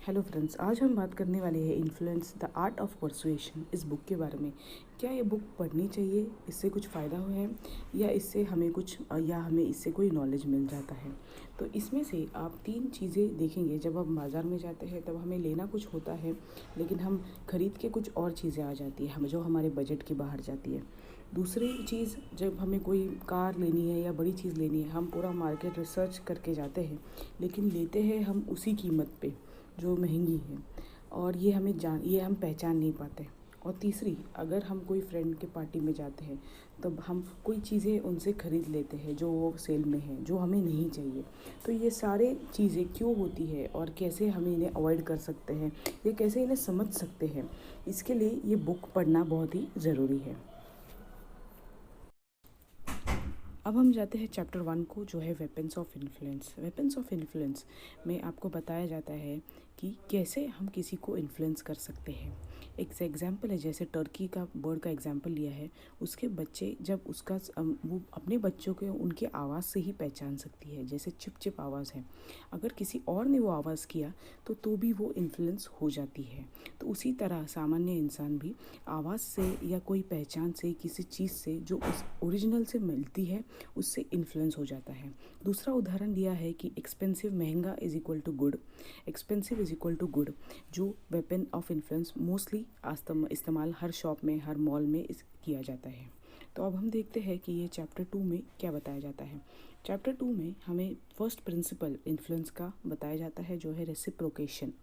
Hello friends, आज हम बात करने वाले हैं influence the art of persuasion इस बुक के बारे में। क्या ये बुक पढ़नी चाहिए? इससे कुछ फ़ायदा हुआ है या इससे हमें हमें इससे कोई नॉलेज मिल जाता है? तो इसमें से आप तीन चीज़ें देखेंगे। जब हम बाज़ार में जाते हैं तब हमें लेना कुछ होता है, लेकिन हम खरीद के कुछ और चीज़ें आ जाती है जो हमारे बजट के बाहर जाती है। दूसरी चीज़, जब हमें कोई कार लेनी है या बड़ी चीज़ लेनी है, हम पूरा मार्केट रिसर्च करके जाते हैं, लेकिन लेते हैं हम उसी कीमत पे जो महंगी है, और ये हम पहचान नहीं पाते। और तीसरी, अगर हम कोई फ्रेंड के पार्टी में जाते हैं तब हम कोई चीज़ें उनसे ख़रीद लेते हैं जो वो सेल में है, जो हमें नहीं चाहिए। तो ये सारे चीज़ें क्यों होती है और कैसे हम इन्हें अवॉइड कर सकते हैं या कैसे इन्हें समझ सकते हैं, इसके लिए ये बुक पढ़ना बहुत ही ज़रूरी है। अब हम जाते हैं चैप्टर 1 को, जो है weapons of influence. Weapons of influence में आपको बताया जाता है कि कैसे हम किसी को इन्फ्लुएंस कर सकते हैं। एक एग्जाम्पल है, जैसे टर्की का बर्ड का एग्जाम्पल लिया है। उसके बच्चे जब वो अपने बच्चों के उनके आवाज़ से ही पहचान सकती है। जैसे चिप चिप आवाज़ है, अगर किसी और ने वो आवाज़ किया तो भी वो इन्फ्लुएंस हो जाती है। तो उसी तरह सामान्य इंसान भी आवाज़ से या कोई पहचान से, किसी चीज़ से जो उस ओरिजिनल से मिलती है, उससे इन्फ्लुएंस हो जाता है। दूसरा उदाहरण दिया है कि एक्सपेंसिव महंगा is equal to good, expensive is equal to good, जो वेपन ऑफ इन्फ्लुएंस मोस्टली इस्तेमाल हर शॉप में, हर मॉल में किया जाता है। तो अब हम देखते हैं कि ये चैप्टर 2 में क्या बताया जाता है। चैप्टर 2 में हमें फर्स्ट प्रिंसिपल इन्फ्लुएंस का बताया जाता है, जो है रेसिप्रोकेशन।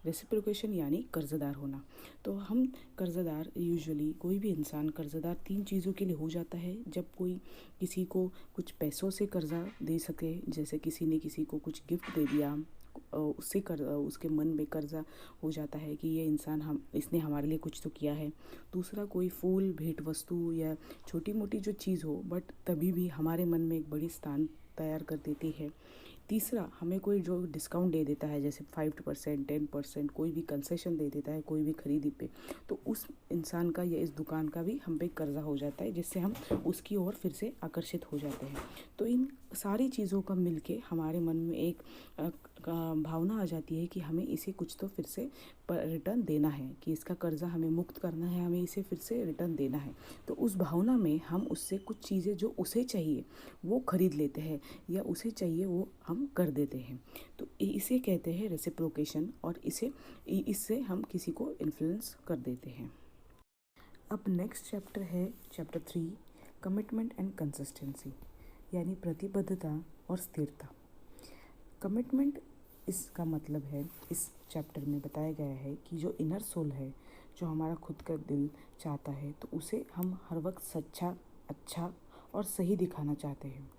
रेसिप्रोकेशन यानी कर्ज़दार होना। तो हम कर्ज़दार, यूजुअली कोई भी इंसान कर्ज़दार तीन चीज़ों के लिए हो जाता है। जब कोई किसी को कुछ पैसों से कर्ज़ा दे सके, जैसे किसी ने किसी को कुछ गिफ्ट दे दिया, उसके मन में कर्ज़ा हो जाता है कि ये इंसान इसने हमारे लिए कुछ तो किया है। दूसरा, कोई फूल, भेंट वस्तु या छोटी मोटी जो चीज़ हो, बट तभी भी हमारे मन में एक बड़ी स्थान तैयार कर देती है। तीसरा, हमें कोई जो डिस्काउंट दे देता है, जैसे 5%, 10%, कोई भी कंसेशन दे देता है कोई भी खरीदी पे, तो उस इंसान का या इस दुकान का भी हम पे कर्जा हो जाता है, जिससे हम उसकी ओर फिर से आकर्षित हो जाते हैं। तो इन सारी चीज़ों का मिलके हमारे मन में एक भावना आ जाती है कि हमें इसे कुछ तो फिर से रिटर्न देना है, कि इसका कर्जा हमें मुक्त करना है, हमें इसे फिर से रिटर्न देना है। तो उस भावना में हम उससे कुछ चीज़ें जो उसे चाहिए वो खरीद लेते हैं, या उसे चाहिए वो हम कर देते हैं। तो इसे कहते हैं रेसिप्रोकेशन, और इससे हम किसी को इन्फ्लुएंस कर देते हैं। अब नेक्स्ट चैप्टर है चैप्टर 3, कमिटमेंट एंड कंसिस्टेंसी, यानी प्रतिबद्धता और स्थिरता। कमिटमेंट, इसका मतलब है, इस चैप्टर में बताया गया है कि जो इनर सोल है, जो हमारा खुद का दिल चाहता है, तो उसे हम हर वक्त सच्चा, अच्छा और सही दिखाना चाहते हैं।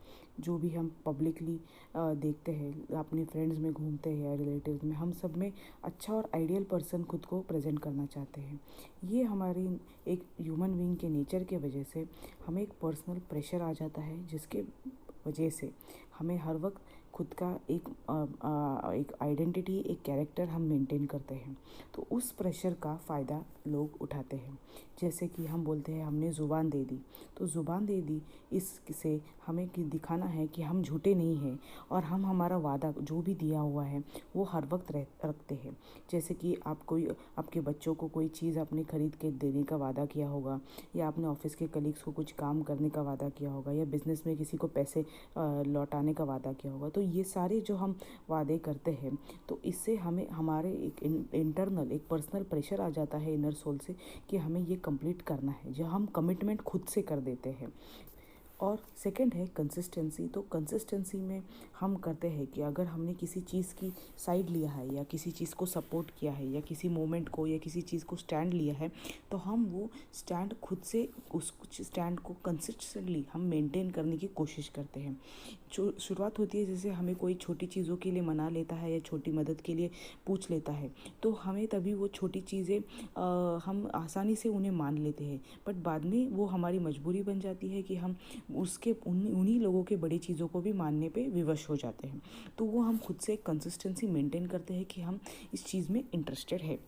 जो भी हम पब्लिकली देखते हैं, अपने फ्रेंड्स में घूमते हैं, रिलेटिव्स में, हम सब में अच्छा और आइडियल पर्सन खुद को प्रेजेंट करना चाहते हैं। ये हमारी एक ह्यूमन बीइंग के नेचर के वजह से हमें एक पर्सनल प्रेशर आ जाता है, जिसके वजह से हमें हर वक्त खुद का एक आइडेंटिटी, एक कैरेक्टर हम मेंटेन करते हैं। तो उस प्रेशर का फ़ायदा लोग उठाते हैं। जैसे कि हम बोलते हैं हमने ज़ुबान दे दी, तो ज़ुबान दे दी, इससे हमें दिखाना है कि हम झूठे नहीं हैं, और हम हमारा वादा जो भी दिया हुआ है वो हर वक्त रखते हैं। जैसे कि आपके बच्चों को कोई चीज़ आपने खरीद के देने का वादा किया होगा, या आपने ऑफिस के कलीग्स को कुछ काम करने का वादा किया होगा, या बिज़नेस में किसी को पैसे लौटाने का वादा किया होगा। तो ये सारे जो हम वादे करते हैं, तो इससे हमें हमारे एक इंटरनल, एक पर्सनल प्रेशर आ जाता है इनर सोल से, कि हमें ये कंप्लीट करना है, जो हम कमिटमेंट खुद से कर देते हैं। और सेकंड है कंसिस्टेंसी। तो कंसिस्टेंसी में हम करते हैं कि अगर हमने किसी चीज़ की साइड लिया है, या किसी चीज़ को सपोर्ट किया है, या किसी मोमेंट को या किसी चीज़ को स्टैंड लिया है, तो हम वो स्टैंड खुद से, उस स्टैंड को कंसिस्टेंटली हम मेंटेन करने की कोशिश करते हैं। जो शुरुआत होती है, जैसे हमें कोई छोटी चीज़ों के लिए मना लेता है या छोटी मदद के लिए पूछ लेता है, तो हमें तभी वो छोटी चीज़ें हम आसानी से उन्हें मान लेते हैं, बट बाद में वो हमारी मजबूरी बन जाती है कि हम उसके उन्हीं लोगों के बड़ी चीज़ों को भी मानने पे विवश हो जाते हैं। तो वो हम खुद से एक कंसिस्टेंसी मेंटेन करते हैं कि हम इस चीज़ में इंटरेस्टेड है।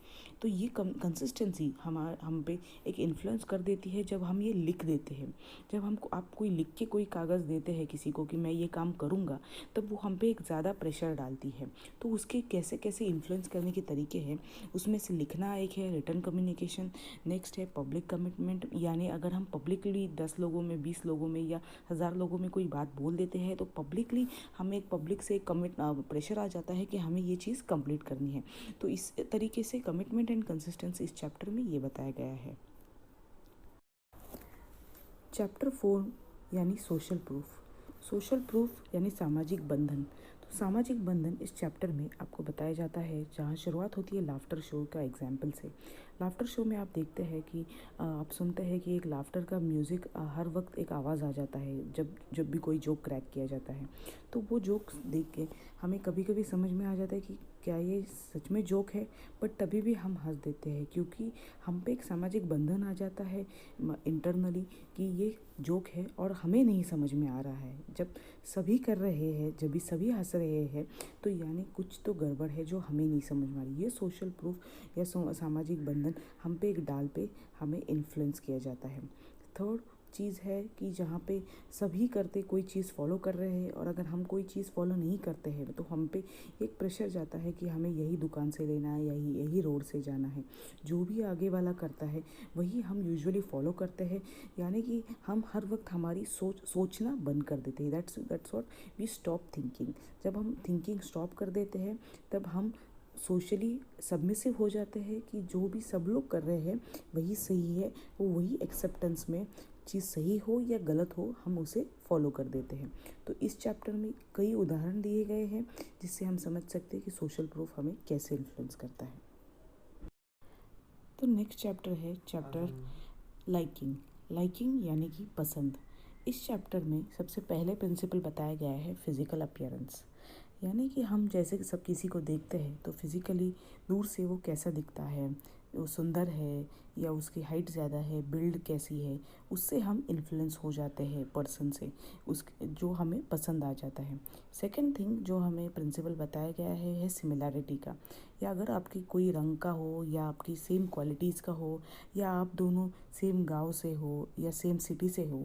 तो ये कंसिस्टेंसी हम पे एक इन्फ्लुएंस कर देती है जब हम ये लिख देते हैं। जब हमको आप कोई लिख के कोई कागज़ देते हैं किसी को कि मैं ये काम करूँगा, तब वो हम पे एक ज़्यादा प्रेशर डालती है। तो उसके कैसे कैसे इन्फ्लुएंस करने के तरीके हैं, उसमें से लिखना एक है, रिटर्न कम्युनिकेशन नेक्स्ट है, पब्लिक कमिटमेंट, यानी अगर हम पब्लिकली 10 लोगों में, 20 लोगों में या 1000 लोगों में कोई बात बोल देते हैं तो पब्लिकली हमें एक पब्लिक से प्रेशर आ जाता है कि हमें ये चीज़ कंप्लीट करनी है। तो इस तरीके से कमिटमेंट एंड कंसिस्टेंसी इस चैप्टर में ये बताया गया है। चैप्टर 4 यानी सोशल प्रूफ यानी सामाजिक बंधन। तो सामाजिक बंधन इस चैप्टर में आपको बताया जाता है, जहाँ शुरुआत होती है लाफ्टर शो का एग्जाम्पल से। लाफ्टर शो में आप देखते हैं कि आप सुनते हैं कि एक लाफ्टर का म्यूज़िक हर वक्त एक आवाज़ आ जाता है जब जब भी कोई जोक क्रैक किया जाता है। तो वो जोक्स देख के हमें कभी कभी समझ में आ जाता है कि क्या ये सच में जोक है, बट तभी भी हम हंस देते हैं क्योंकि हम पे एक सामाजिक बंधन आ जाता है इंटरनली कि ये जोक है और हमें नहीं समझ में आ रहा है। जब सभी कर रहे हैं, जब भी सभी हंस रहे हैं, तो यानी कुछ तो गड़बड़ है जो हमें नहीं समझ में आ रही। ये सोशल प्रूफ या सामाजिक बंधन हम पे एक डाल पे हमें इन्फ्लुएंस किया जाता है। थर्ड चीज़ है कि जहाँ पे सभी करते कोई चीज़ फॉलो कर रहे हैं और अगर हम कोई चीज़ फॉलो नहीं करते हैं तो हम पे एक प्रेशर जाता है कि हमें यही दुकान से लेना है, यही रोड से जाना है। जो भी आगे वाला करता है वही हम यूजुअली फॉलो करते हैं, यानी कि हम हर वक्त हमारी सोचना बंद कर देते हैं। That's what we stop thinking. जब हम थिंकिंग स्टॉप कर देते हैं तब हम सोशली सबमिसिव हो जाते हैं कि जो भी सब लोग कर रहे हैं वही सही है, वो वही एक्सेप्टेंस में चीज़ सही हो या गलत हो हम उसे फॉलो कर देते हैं। तो इस चैप्टर में कई उदाहरण दिए गए हैं जिससे हम समझ सकते हैं कि सोशल प्रूफ हमें कैसे इन्फ्लुएंस करता है। तो नेक्स्ट चैप्टर है चैप्टर लाइकिंग यानी कि पसंद। इस चैप्टर में सबसे पहले प्रिंसिपल बताया गया है फिज़िकल अपीयरेंस, यानी कि हम जैसे सब किसी को देखते हैं तो फिज़िकली दूर से वो कैसा दिखता है, वो सुंदर है या उसकी हाइट ज़्यादा है, बिल्ड कैसी है, उससे हम इन्फ्लुएंस हो जाते हैं पर्सन से, उस जो हमें पसंद आ जाता है। सेकंड थिंग जो हमें प्रिंसिपल बताया गया है सिमिलैरिटी का, या अगर आपकी कोई रंग का हो या आपकी सेम क्वालिटीज़ का हो या आप दोनों सेम गांव से हो या सेम सिटी से हो,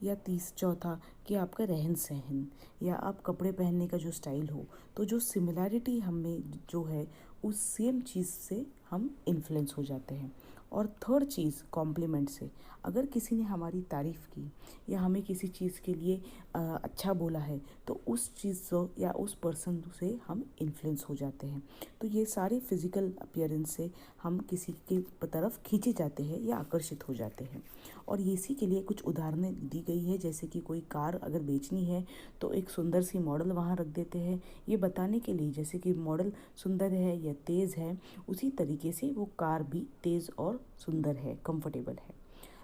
या चौथा कि आपका रहन सहन या आप कपड़े पहनने का जो स्टाइल हो, तो जो सिमिलैरिटी हमें जो है उस सेम चीज़ से हम इन्फ्लुएंस हो जाते हैं। और थर्ड चीज़ कॉम्प्लीमेंट से, अगर किसी ने हमारी तारीफ़ की या हमें किसी चीज़ के लिए अच्छा बोला है तो उस चीज़ से या उस पर्सन से हम इन्फ्लुएंस हो जाते हैं। तो ये सारे फिज़िकल अपीयरेंस से हम किसी की तरफ खींचे जाते हैं या आकर्षित हो जाते हैं। और इसी के लिए कुछ उदाहरणें दी गई है, जैसे कि कोई कार अगर बेचनी है तो एक सुंदर सी मॉडल वहाँ रख देते हैं ये बताने के लिए, जैसे कि मॉडल सुंदर है या तेज़ है, उसी तरीके से वो कार भी तेज़ और सुंदर है, कंफर्टेबल है।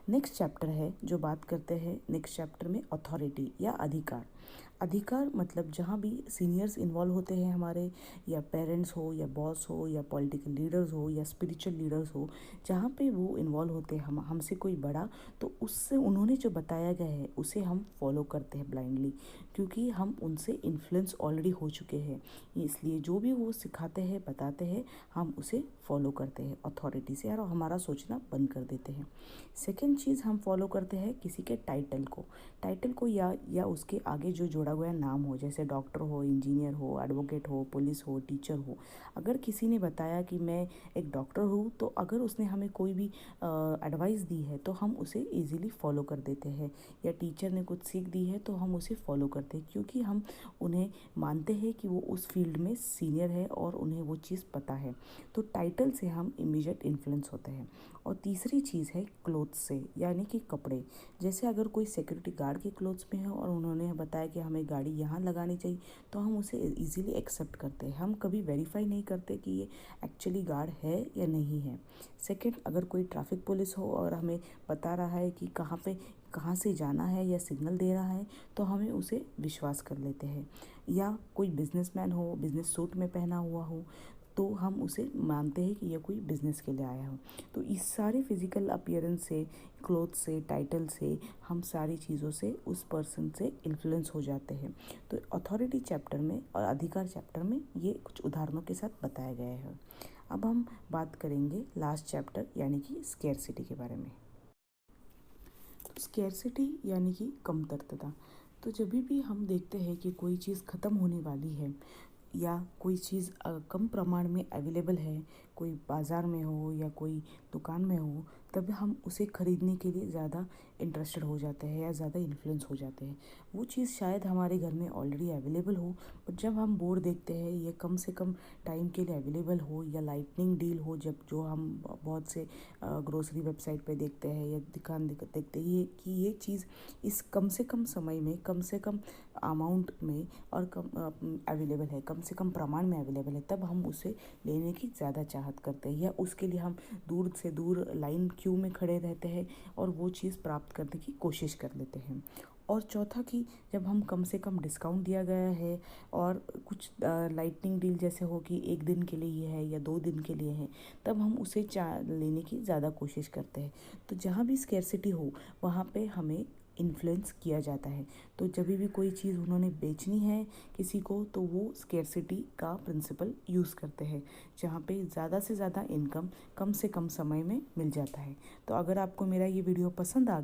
नेक्स्ट चैप्टर है जो बात करते हैं, नेक्स्ट चैप्टर में अथॉरिटी या अधिकार मतलब जहाँ भी सीनियर्स इन्वॉल्व होते हैं हमारे, या पेरेंट्स हो या बॉस हो या पॉलिटिकल लीडर्स हो या स्पिरिचुअल लीडर्स हो, जहाँ पे वो इन्वॉल्व होते हैं हमसे कोई बड़ा, तो उससे उन्होंने जो बताया गया है उसे हम फॉलो करते हैं ब्लाइंडली, क्योंकि हम उनसे इन्फ्लुएंस ऑलरेडी हो चुके हैं। इसलिए जो भी वो सिखाते हैं बताते हैं हम उसे फॉलो करते हैं अथॉरिटी से, और हमारा सोचना बंद कर देते हैं। सेकेंड चीज़ हम फॉलो करते हैं किसी के टाइटल को या उसके आगे जो जोड़ा हुआ नाम हो, जैसे डॉक्टर हो, इंजीनियर हो, एडवोकेट हो, पुलिस हो, टीचर हो। अगर किसी ने बताया कि मैं एक डॉक्टर हूँ, तो अगर उसने हमें कोई भी एडवाइस दी है तो हम उसे इजीली फॉलो कर देते हैं, या टीचर ने कुछ सीख दी है तो हम उसे फॉलो करते हैं क्योंकि हम उन्हें मानते हैं कि वो उस फील्ड में सीनियर है और उन्हें वो चीज़ पता है। तो टाइटल से हम इमीडिएट इन्फ्लुएंस होते हैं। और तीसरी चीज़ है क्लोथ्स से, यानी कि कपड़े। जैसे अगर कोई सिक्योरिटी गार्ड के क्लोथ्स में है और उन्होंने बताया कि हमें गाड़ी यहाँ लगानी चाहिए, तो हम उसे इजीली एक्सेप्ट करते हैं, हम कभी वेरीफाई नहीं करते कि ये एक्चुअली गार्ड है या नहीं है। सेकंड, अगर कोई ट्रैफिक पुलिस हो और हमें बता रहा है कि कहाँ से जाना है या सिग्नल दे रहा है, तो हमें उसे विश्वास कर लेते हैं। या कोई बिजनेसमैन हो, बिजनेस सूट में पहना हुआ हो, तो हम उसे मानते हैं कि यह कोई बिजनेस के लिए आया हो। तो इस सारे फिजिकल अपीयरेंस से, क्लोथ से, टाइटल से, हम सारी चीज़ों से उस पर्सन से इन्फ्लुएंस हो जाते हैं। तो अथॉरिटी चैप्टर में और अधिकार चैप्टर में ये कुछ उदाहरणों के साथ बताया गया है। अब हम बात करेंगे लास्ट चैप्टर यानी कि स्केर्सिटी के बारे में। स्केर्सिटी यानी कि कमतरता। तो जब भी हम देखते हैं कि कोई चीज़ ख़त्म होने वाली है या कोई चीज़ कम प्रमाण में अवेलेबल है, कोई बाज़ार में हो या कोई दुकान में हो, तब हम उसे ख़रीदने के लिए ज़्यादा इंटरेस्टेड हो जाते हैं या ज़्यादा इन्फ्लुएंस हो जाते हैं। वो चीज़ शायद हमारे घर में ऑलरेडी अवेलेबल हो, पर जब हम बोर्ड देखते हैं ये कम से कम टाइम के लिए अवेलेबल हो या लाइटनिंग डील हो, जब जो हम बहुत से ग्रोसरी वेबसाइट पे देखते हैं या दुकान देखते हैं ये कि ये चीज़ इस कम से कम समय में, कम से कम अमाउंट में और कम अवेलेबल है, कम से कम प्रमाण में अवेलेबल है, तब हम उसे लेने की ज़्यादा चाहत करते हैं या उसके लिए हम दूर से दूर लाइन क्यू में खड़े रहते हैं और वो चीज़ प्राप्त करने की कोशिश कर लेते हैं। और चौथा कि जब हम कम से कम डिस्काउंट दिया गया है और कुछ लाइटनिंग डील जैसे हो कि 1 दिन के लिए ये है या 2 दिन के लिए है, तब हम उसे लेने की ज़्यादा कोशिश करते हैं। तो जहाँ भी स्केर्सिटी हो वहाँ पे हमें इन्फ्लुएंस किया जाता है। तो जब भी कोई चीज़ उन्होंने बेचनी है किसी को, तो वो स्केर्सिटी का प्रिंसिपल यूज़ करते हैं, जहाँ पे ज़्यादा से ज़्यादा इनकम कम से कम समय में मिल जाता है। तो अगर आपको मेरा ये वीडियो पसंद आ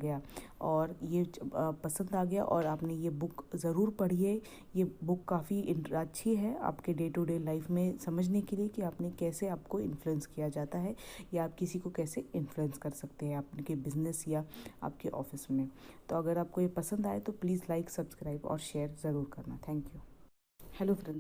गया और आपने ये बुक ज़रूर पढ़िए। ये बुक काफ़ी अच्छी है आपके डे टू डे लाइफ में समझने के लिए कि आपने कैसे आपको इन्फ्लुएंस किया जाता है या आप किसी को कैसे इन्फ्लुएंस कर सकते हैं आपके बिजनेस या आपके ऑफिस में। तो अगर आपको ये पसंद आए तो प्लीज़ लाइक, सब्सक्राइब और शेयर ज़रूर करना। Thank you. Hello friends.